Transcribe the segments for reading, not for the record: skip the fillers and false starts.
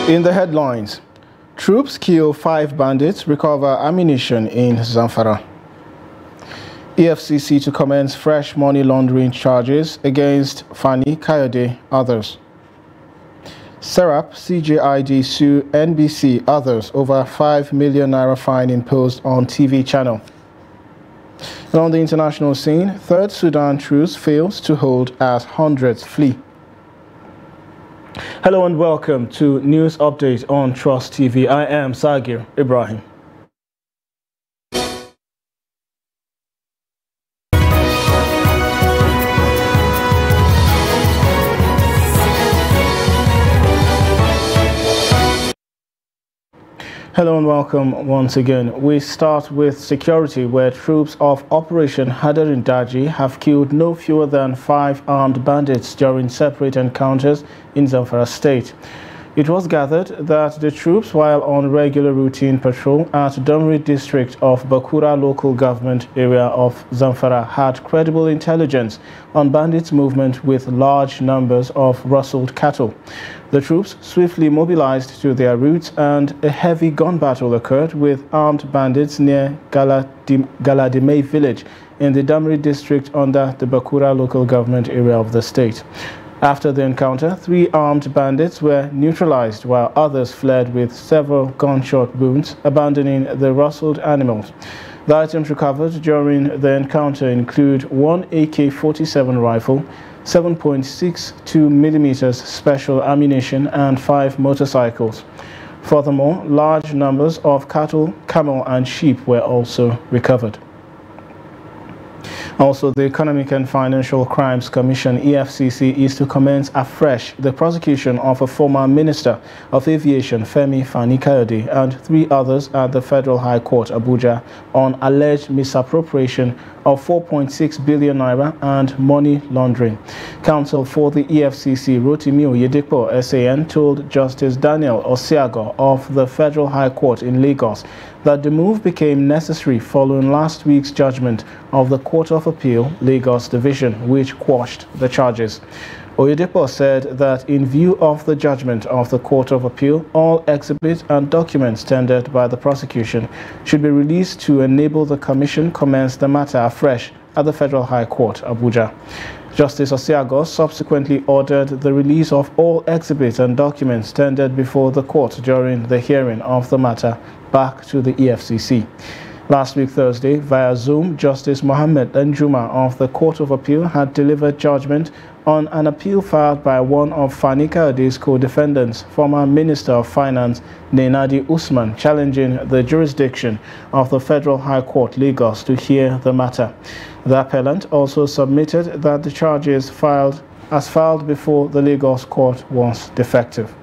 In the headlines, troops kill 5 bandits, recover ammunition in Zamfara. EFCC to commence fresh money laundering charges against Fani Kayode, others. Serap CJID sue NBC, others over 5 million naira fine imposed on TV channel. And on the international scene, Third Sudan truce fails to hold as hundreds flee. Hello and welcome to News Update on Trust TV. I am Sagir Ibrahim. Hello and welcome once again. We start with security, where troops of Operation Hadarin Daji have killed no fewer than 5 armed bandits during separate encounters in Zamfara state. It was gathered that the troops, while on regular routine patrol at Domri district of Bakura local government area of Zamfara, had credible intelligence on bandits' movement with large numbers of rustled cattle. The troops swiftly mobilized to their routes, and a heavy gun battle occurred with armed bandits near Galadime village in the Domri district under the Bakura local government area of the state. After the encounter, 3 armed bandits were neutralized, while others fled with several gunshot wounds, abandoning the rustled animals. The items recovered during the encounter include 1 AK-47 rifle, 7.62mm special ammunition, and 5 motorcycles. Furthermore, large numbers of cattle, camel, and sheep were also recovered. Also, the Economic and Financial Crimes Commission, EFCC, is to commence afresh the prosecution of a former Minister of Aviation, Femi Fani Kayode, and 3 others at the Federal High Court, Abuja, on alleged misappropriation of 4.6 billion naira and money laundering. Counsel for the EFCC, Rotimi Oyedepo, SAN, told Justice Daniel Osiago of the Federal High Court in Lagos that the move became necessary following last week's judgment of the Court of Appeal, Lagos Division, which quashed the charges. Oyedepo said that in view of the judgment of the Court of Appeal, all exhibits and documents tendered by the prosecution should be released to enable the Commission commence the matter afresh at the Federal High Court, Abuja. Justice Osiago subsequently ordered the release of all exhibits and documents tendered before the court during the hearing of the matter back to the EFCC. Last week, Thursday, via Zoom, Justice Mohammed Danjuma of the Court of Appeal had delivered judgment on an appeal filed by one of Fani Kayode's co-defendants, former Minister of Finance Nenadi Usman, challenging the jurisdiction of the Federal High Court, Lagos, to hear the matter. The appellant also submitted that the charges filed before the Lagos court was defective.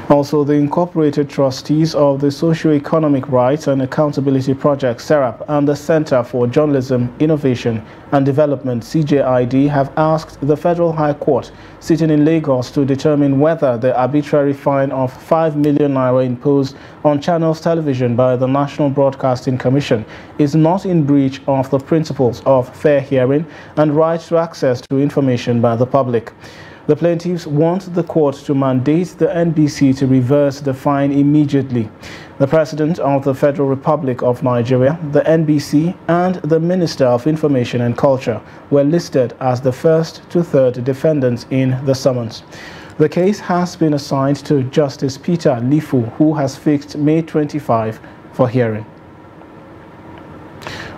Also, the Incorporated Trustees of the Socio-Economic Rights and Accountability Project, SERAP, and the Center for Journalism, Innovation and Development, CJID, have asked the Federal High Court sitting in Lagos to determine whether the arbitrary fine of 5 million naira imposed on Channels Television by the National Broadcasting Commission is not in breach of the principles of fair hearing and right to access to information by the public. The plaintiffs want the court to mandate the NBC to reverse the fine immediately. The President of the Federal Republic of Nigeria, the NBC, and the Minister of Information and Culture were listed as the first to third defendants in the summons. The case has been assigned to Justice Peter Lifu, who has fixed May 25 for hearing.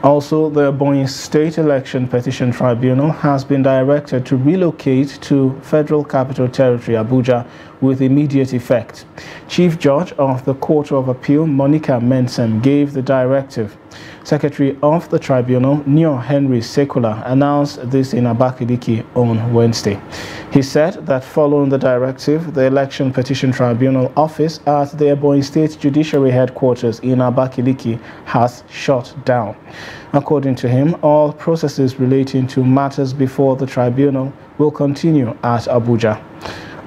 Also, the Ebonyi State Election Petition Tribunal has been directed to relocate to Federal Capital Territory, Abuja, with immediate effect. Chief Judge of the Court of Appeal, Monica Mensem, gave the directive. Secretary of the Tribunal, Neo Henry Sekula, announced this in Abakiliki on Wednesday. He said that following the directive, the Election Petition Tribunal office at the Ebonyi State Judiciary Headquarters in Abakiliki has shut down. According to him, all processes relating to matters before the tribunal will continue at Abuja.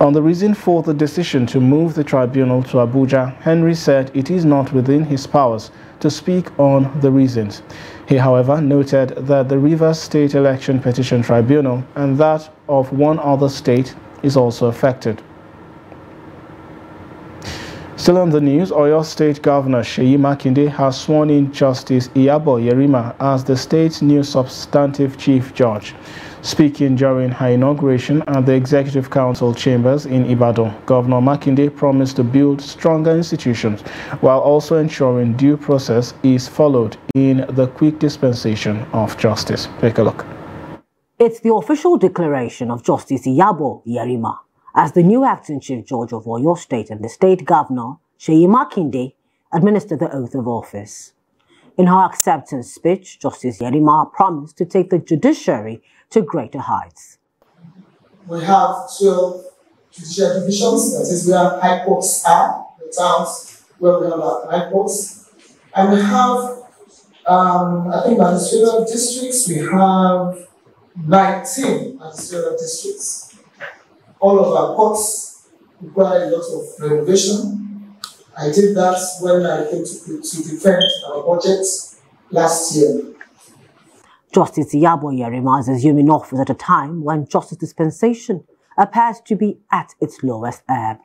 On the reason for the decision to move the tribunal to Abuja, Henry said it is not within his powers to speak on the reasons. He, however, noted that the Rivers State Election Petition Tribunal and that of one other state is also affected. Still on the news, Oyo State Governor Seyi Makinde has sworn in Justice Iyabo Yerima as the state's new substantive chief judge. Speaking during her inauguration at the Executive Council chambers in Ibadan, Governor Makinde promised to build stronger institutions while also ensuring due process is followed in the quick dispensation of justice. Take a look. It's the official declaration of Justice Iyabo Yerima as the new acting chief judge of Oyo State, and the state governor, Seyi Makinde, administered the oath of office. In her acceptance speech, Justice Yerima promised to take the judiciary to greater heights. We have 12 judicial divisions, that is where high courts are, the towns where we have our high courts. And we have, I think, administrative districts. We have 19 administrative districts. All of our courts require a lot of renovation. I did that when I came to defend our budget last year. Justice Iyabo Yerima is assuming office at a time when justice dispensation appears to be at its lowest ebb.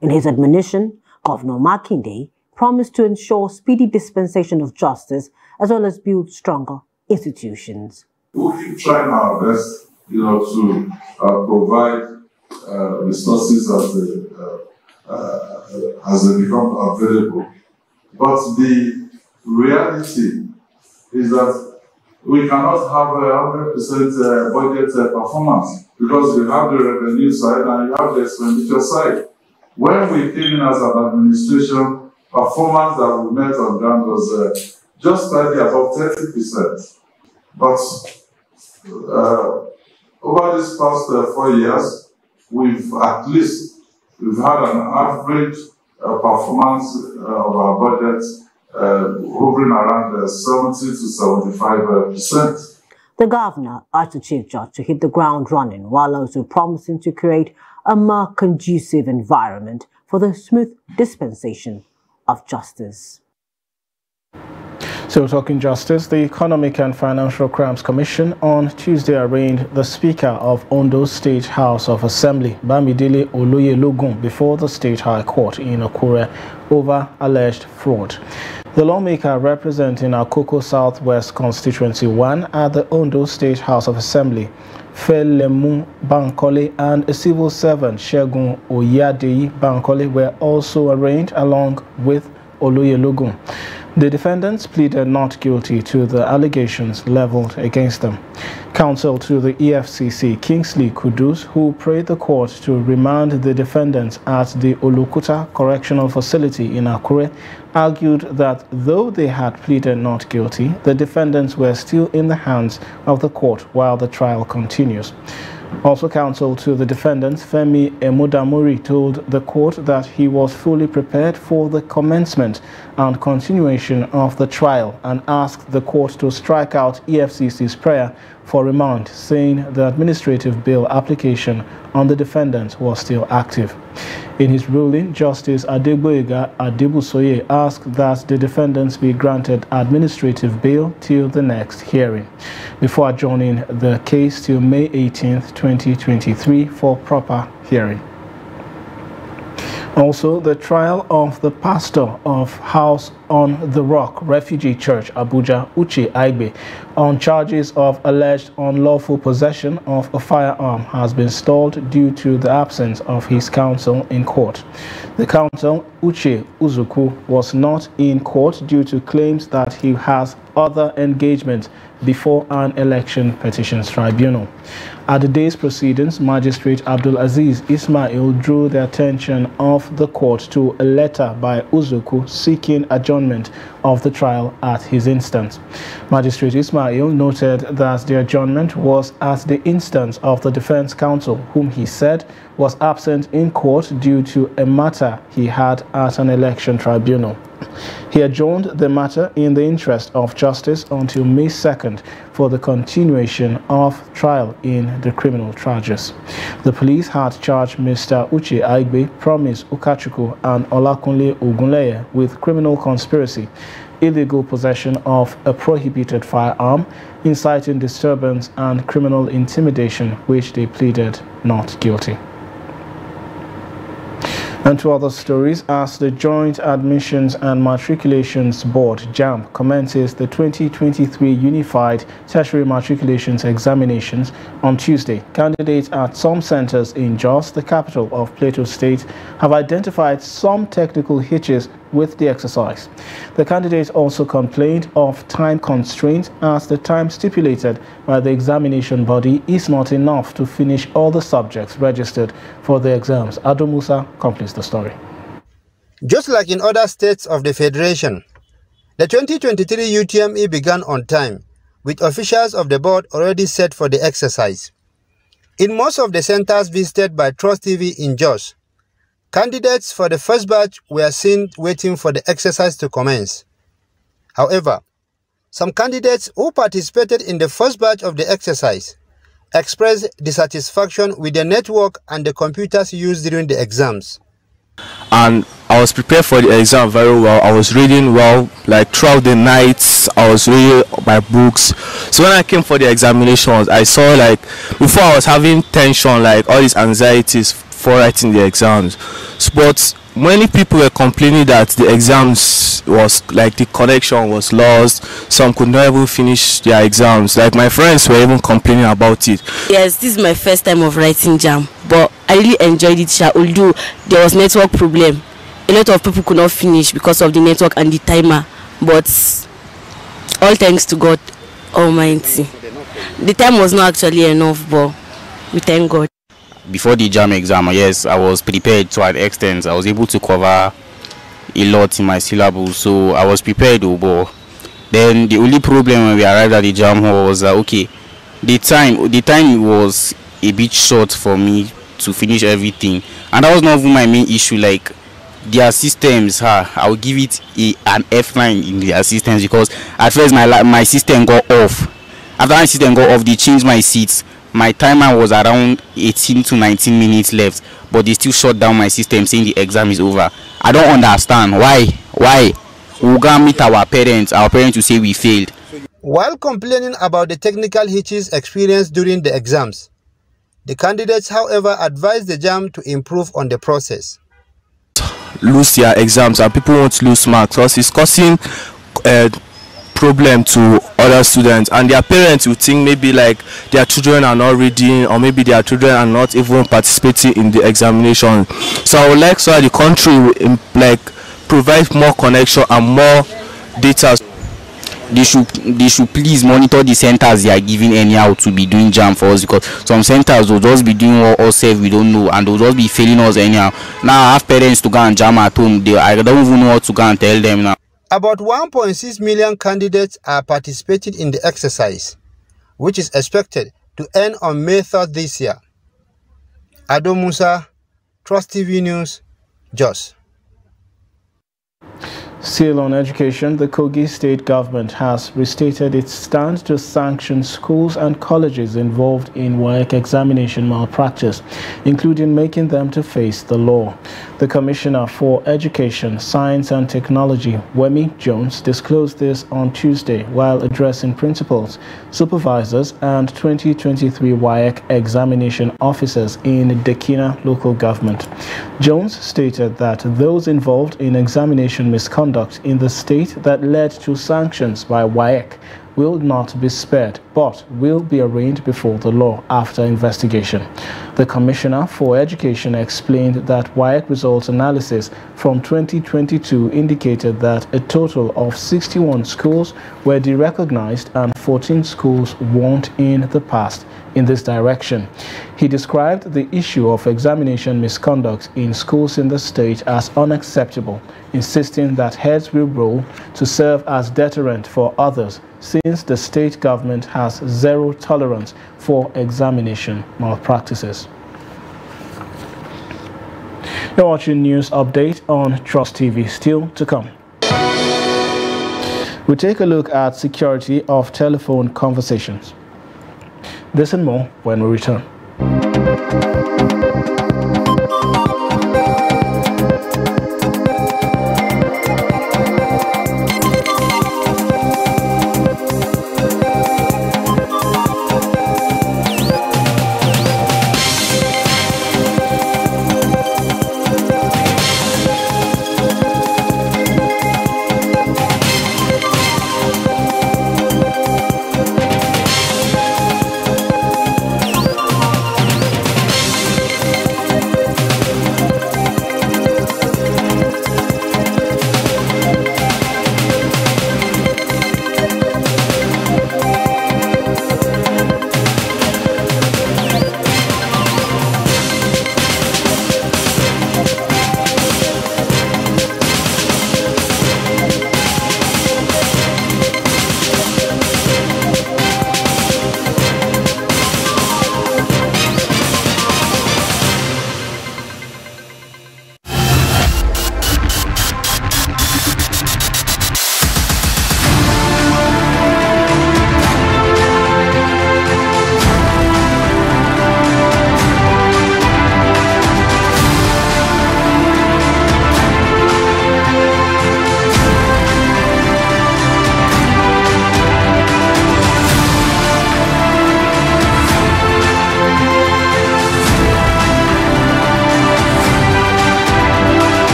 In his admonition, Governor Makinde promised to ensure speedy dispensation of justice as well as build stronger institutions. We'll keep trying our best, to provide resources as they become available. But the reality is that we cannot have a 100% budget performance because you have the revenue side and you have the expenditure side. When we came in as an administration, performance that we met on ground was just slightly above 30%. But over these past 4 years, we've had an average performance of our budget hovering around 70 to 75%. The governor urged the chief judge to hit the ground running while also promising to create a more conducive environment for the smooth dispensation of justice. Still talking justice, the Economic and Financial Crimes Commission on Tuesday arraigned the Speaker of Ondo State House of Assembly, Bamidele Oloyelogun, before the State High Court in Akure over alleged fraud. The lawmaker representing Akoko Southwest Constituency 1 at the Ondo State House of Assembly, Felemu Bankole, and a civil servant, Shegun Oyadeyi Bankole, were also arraigned along with Oloyelogun. The defendants pleaded not guilty to the allegations leveled against them. Counsel to the EFCC, Kingsley Kudus, who prayed the court to remand the defendants at the Olukuta Correctional Facility in Akure, argued that though they had pleaded not guilty, the defendants were still in the hands of the court while the trial continues. Also, counsel to the defendants, Femi Emudamuri, told the court that he was fully prepared for the commencement and continuation of the trial and asked the court to strike out EFCC's prayer for remand, saying the administrative bail application on the defendants was still active. In his ruling, Justice Adegboyega Adebusoye asked that the defendants be granted administrative bail till the next hearing, before adjourning the case till May 18, 2023 for proper hearing. Also, the trial of the pastor of House on the Rock Refugee Church, Abuja, Uche Aigbe, on charges of alleged unlawful possession of a firearm has been stalled due to the absence of his counsel in court. The counsel, Uche Uzuku, was not in court due to claims that he has other engagements before an election petitions tribunal. At the day's proceedings, Magistrate Abdul Aziz Ismail drew the attention of the court to a letter by Uzuku seeking adjournment of the trial at his instance. Magistrate Ismail noted that the adjournment was at the instance of the defense counsel, whom he said was absent in court due to a matter he had at an election tribunal. He adjourned the matter in the interest of justice until May 2nd for the continuation of trial in the criminal charges. The police had charged Mr. Uche Aigbe, Promise Ukachukwu, and Olakunle Ogunleye with criminal conspiracy, illegal possession of a prohibited firearm, inciting disturbance, and criminal intimidation, which they pleaded not guilty. And to other stories, as the Joint Admissions and Matriculations Board, JAMB, commences the 2023 Unified Tertiary Matriculations Examinations on Tuesday, candidates at some centers in Jos, the capital of Plateau State, have identified some technical hitches with the exercise. The candidates also complained of time constraints, as the time stipulated by the examination body is not enough to finish all the subjects registered for the exams. Ado Musa completes the story. Just like in other states of the Federation, the 2023 UTME began on time, with officials of the board already set for the exercise. In most of the centers visited by Trust TV in Jos, candidates for the first batch were seen waiting for the exercise to commence. However, some candidates who participated in the first batch of the exercise expressed dissatisfaction with the network and the computers used during the exams. And I was prepared for the exam very well. I was reading well, like throughout the nights I was reading my books. So when I came for the examinations, I saw, like, before I was having tension, like all these anxieties for writing the exams. But many people were complaining that the exams was like the connection was lost. Some could not even finish their exams. Like my friends were even complaining about it. Yes, this is my first time of writing JAMB, but I really enjoyed it, although there was network problem. A lot of people could not finish because of the network and the timer, but all thanks to God Almighty. The time was not actually enough, but we thank God. Before the JAMB exam, yes, I was prepared to an extent. I was able to cover a lot in my syllabus, so I was prepared. But then the only problem when we arrived at the JAMB hall was that, okay, the time was a bit short for me to finish everything, and that was not even my main issue. Like their systems, I will give it an F9 in their systems, because at first my system got off. After my system got off, they changed my seats. My timer was around 18 to 19 minutes left, but they still shut down my system saying the exam is over. I don't understand why we'll go meet our parents will say we failed. While complaining about the technical hitches experienced during the exams, the candidates, however, advised the JAMB to improve on the process. Lose their exams, and people won't lose marks, because it's causing problem to other students, and their parents will think maybe like their children are not reading, or maybe their children are not even participating in the examination. So I would like so that the country will like provide more connection and more data. They should please monitor the centers they are giving anyhow to be doing JAMB for us, because some centers will just be doing what us we don't know, and they'll just be failing us anyhow. Now I have parents to go and JAMB at home. I don't even know what to go and tell them now. About 1.6 million candidates are participating in the exercise, which is expected to end on May 3rd this year. Ado Musa, Trust TV News, Jos. Still on education, the Kogi state government has restated its stand to sanction schools and colleges involved in WAEC examination malpractice, including making them to face the law. The Commissioner for Education, Science and Technology, Wemi Jones, disclosed this on Tuesday while addressing principals, supervisors and 2023 WAEC examination officers in Dekina local government. Jones stated that those involved in examination misconduct in the state that led to sanctions by WAEC will not be spared, but will be arraigned before the law after investigation. The Commissioner for Education explained that WAEC results analysis from 2022 indicated that a total of 61 schools were derecognized and 14 schools warned in the past in this direction. He described the issue of examination misconduct in schools in the state as unacceptable, insisting that heads will roll to serve as deterrent for others, since the state government has zero tolerance for examination malpractices. You're watching News Update on Trust TV. Still to come, we take a look at security of telephone conversations. This and more when we return.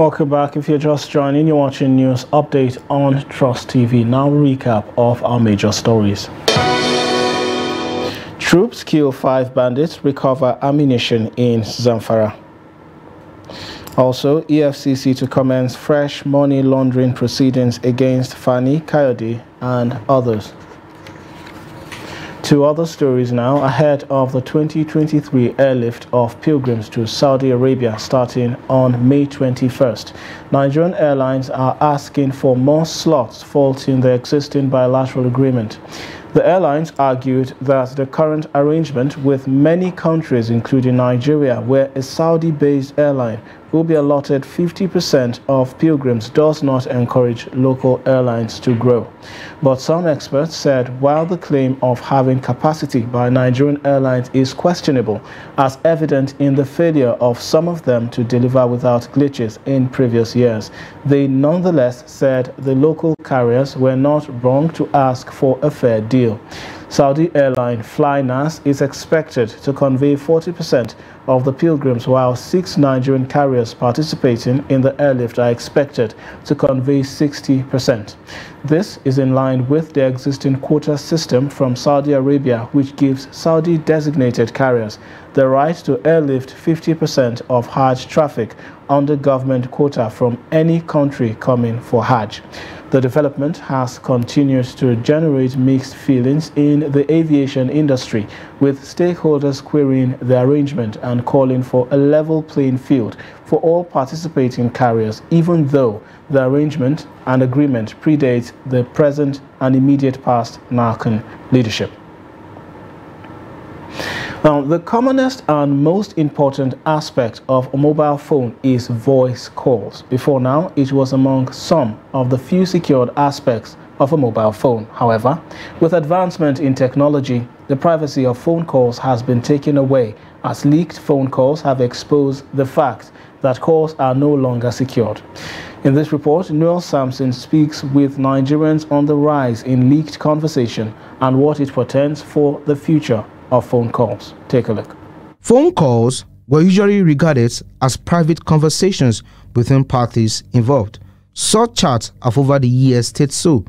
Welcome back. If you're just joining, you're watching News Update on Trust TV. Now recap of our major stories. Troops kill 5 bandits, recover ammunition in Zamfara. Also, EFCC to commence fresh money laundering proceedings against Fani Kayode and others. 2 other stories now ahead of the 2023 airlift of pilgrims to Saudi Arabia starting on May 21st. Nigerian airlines are asking for more slots, faulting the existing bilateral agreement. The airlines argued that the current arrangement with many countries, including Nigeria, where a Saudi-based airline will be allotted 50% of pilgrims, does not encourage local airlines to grow. But some experts said while the claim of having capacity by Nigerian airlines is questionable, as evident in the failure of some of them to deliver without glitches in previous years, they nonetheless said the local carriers were not wrong to ask for a fair deal. Saudi airline Flynas is expected to convey 40% of the pilgrims, while 6 Nigerian carriers participating in the airlift are expected to convey 60%. This is in line with the existing quota system from Saudi Arabia, which gives Saudi designated carriers the right to airlift 50% of Hajj traffic under government quota from any country coming for Hajj. The development has continued to generate mixed feelings in the aviation industry, with stakeholders querying the arrangement and calling for a level playing field for all participating carriers, even though the arrangement and agreement predates the present and immediate past NARCON leadership. Now, the commonest and most important aspect of a mobile phone is voice calls. Before now, it was among some of the few secured aspects of a mobile phone. However, with advancement in technology, the privacy of phone calls has been taken away, as leaked phone calls have exposed the fact that calls are no longer secured. In this report, Noel Sampson speaks with Nigerians on the rise in leaked conversation and what it portends for the future of phone calls. Take a look. Phone calls were usually regarded as private conversations between parties involved. Such chats have over the years stayed so.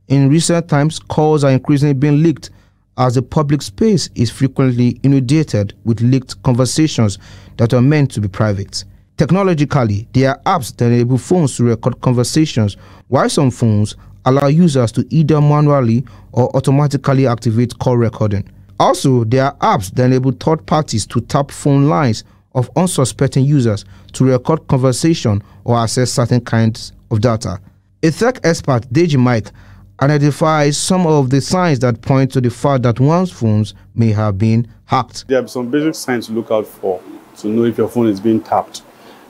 In recent times, calls are increasingly being leaked as the public space is frequently inundated with leaked conversations that are meant to be private. Technologically, there are apps that enable phones to record conversations, while some phones allow users to either manually or automatically activate call recording. Also, there are apps that enable third parties to tap phone lines of unsuspecting users to record conversation or access certain kinds of data. A tech expert, Deji Mike, identifies some of the signs that point to the fact that one's phones may have been hacked. There are some basic signs to look out for to know if your phone is being tapped.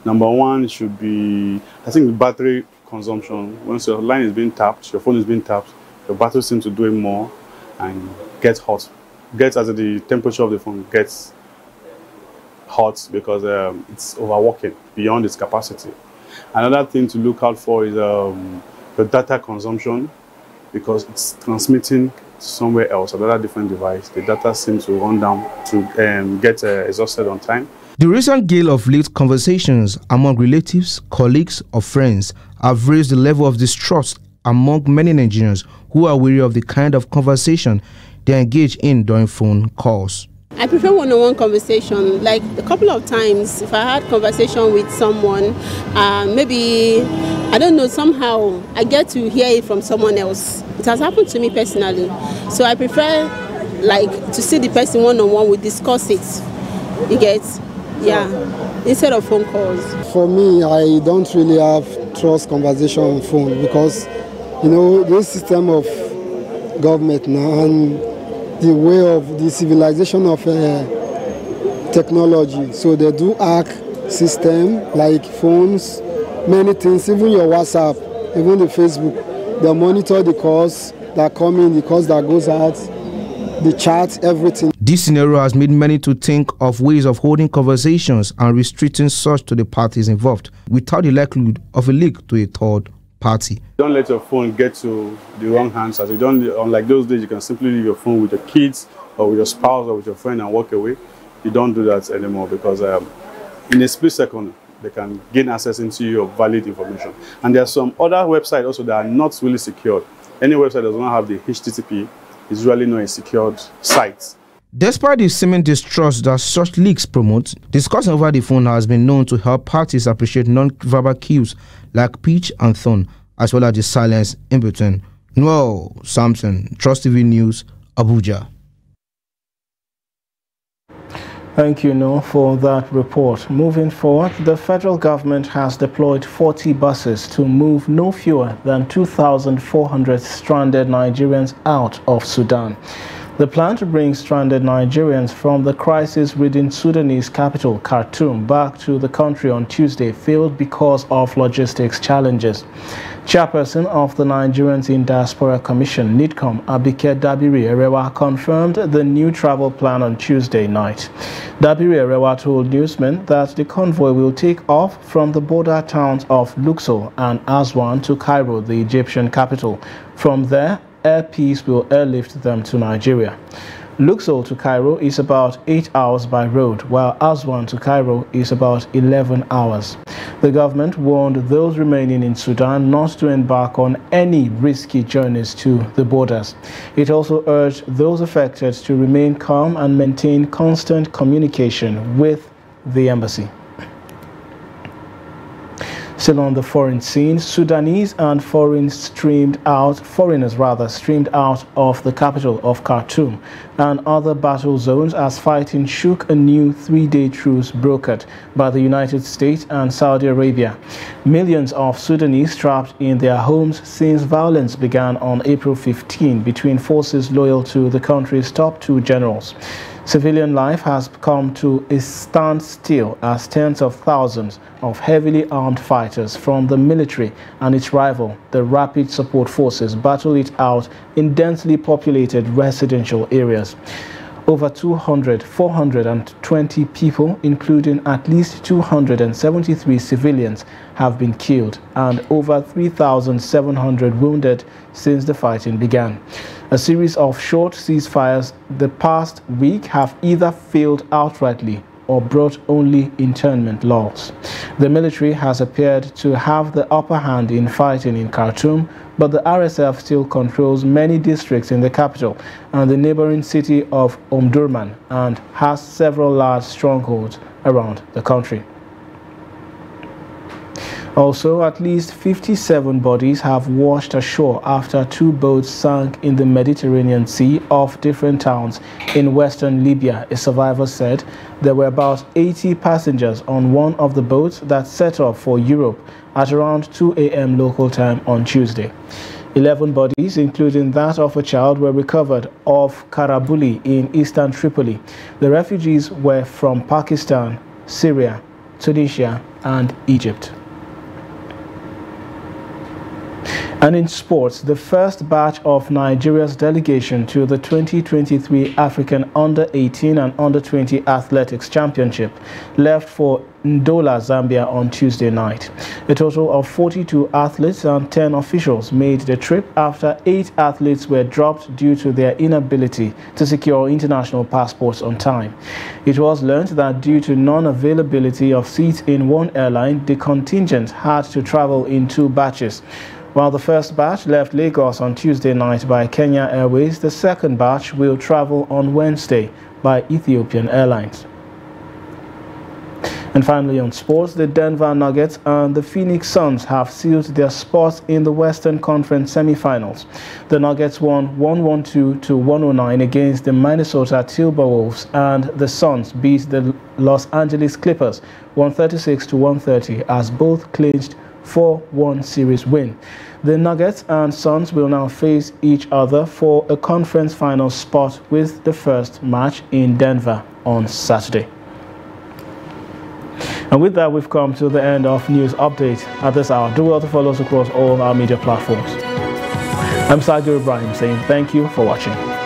Number one should be, I think, the battery consumption. Once your line is being tapped, your phone is being tapped, your battery seems to do it more and gets hot. Gets as the temperature of the phone gets hot because it's overworking beyond its capacity. Another thing to look out for is the data consumption, because it's transmitting somewhere else, another different device. The data seems to run down to get exhausted on time. The recent gale of leaked conversations among relatives, colleagues, or friends have raised the level of distrust among many Nigerians who are wary of the kind of conversation they engage in during phone calls. I prefer one-on-one conversation. Like a couple of times, if I had conversation with someone, maybe, I don't know, somehow I get to hear it from someone else. It has happened to me personally. So I prefer like to see the person one-on-one, we discuss it. You get? Yeah. Instead of phone calls. For me, I don't really have trust conversation on phone because, you know, this system of government now and the way of the civilization of technology. So they do hack system like phones, many things, even your WhatsApp, even the Facebook. They monitor the calls that come in, the calls that goes out, the chat, everything. This scenario has made many to think of ways of holding conversations and restricting such to the parties involved without the likelihood of a leak to a third party. Don't let your phone get to the wrong hands. As you don't, unlike those days, you can simply leave your phone with your kids or with your spouse or with your friend and walk away. You don't do that anymore because in a split second, they can gain access into your valid information. And there are some other websites also that are not really secured. Any website that does not have the HTTP is really not a secured site. Despite the seeming distrust that such leaks promote, discussing over the phone has been known to help parties appreciate non-verbal cues like pitch and tone, as well as the silence in between. Noel Samson, Trust TV News, Abuja. Thank you, Noel, for that report. Moving forward, the federal government has deployed 40 buses to move no fewer than 2,400 stranded Nigerians out of Sudan. The plan to bring stranded Nigerians from the crisis-ridden Sudanese capital, Khartoum, back to the country on Tuesday failed because of logistics challenges. Chairperson of the Nigerians in Diaspora Commission, NIDCOM, Abike Dabiri Erewa, confirmed the new travel plan on Tuesday night. Dabiri Erewa told newsmen that the convoy will take off from the border towns of Luxor and Aswan to Cairo, the Egyptian capital. From there, Air Peace will airlift them to Nigeria. Luxor to Cairo is about 8 hours by road, while Aswan to Cairo is about 11 hours. The government warned those remaining in Sudan not to embark on any risky journeys to the borders. It also urged those affected to remain calm and maintain constant communication with the embassy. Still on the foreign scene, Sudanese and foreigners streamed out of the capital of Khartoum and other battle zones as fighting shook a new 3-day truce brokered by the United States and Saudi Arabia. Millions of Sudanese trapped in their homes since violence began on April 15 between forces loyal to the country's top 2 generals. Civilian life has come to a standstill as tens of thousands of heavily armed fighters from the military and its rival, the Rapid Support Forces, battle it out in densely populated residential areas. Over 420 people, including at least 273 civilians, have been killed and over 3,700 wounded since the fighting began. A series of short ceasefires the past week have either failed outrightly or brought only internment lulls. The military has appeared to have the upper hand in fighting in Khartoum, but the RSF still controls many districts in the capital and the neighboring city of Omdurman and has several large strongholds around the country. Also, at least 57 bodies have washed ashore after 2 boats sank in the Mediterranean Sea off different towns in western Libya. A survivor said there were about 80 passengers on one of the boats that set off for Europe at around 2 a.m. local time on Tuesday. 11 bodies, including that of a child, were recovered off Karabuli in eastern Tripoli. The refugees were from Pakistan, Syria, Tunisia, and Egypt. And in sports, the first batch of Nigeria's delegation to the 2023 African Under-18 and Under-20 Athletics Championship left for Ndola, Zambia on Tuesday night. A total of 42 athletes and 10 officials made the trip after 8 athletes were dropped due to their inability to secure international passports on time. It was learned that due to non-availability of seats in one airline, the contingent had to travel in 2 batches. While the first batch left Lagos on Tuesday night by Kenya Airways, the second batch will travel on Wednesday by Ethiopian Airlines. And finally on sports, the Denver Nuggets and the Phoenix Suns have sealed their spots in the Western Conference semifinals. The Nuggets won 112-109 against the Minnesota Timberwolves, and the Suns beat the Los Angeles Clippers 136-130 as both clinched 4-1 series win. The Nuggets and Suns will now face each other for a conference final spot, with the first match in Denver on Saturday. And with that, we've come to the end of News Update at this hour. Do well to follow us across all our media platforms. I'm Sadio Ibrahim saying thank you for watching.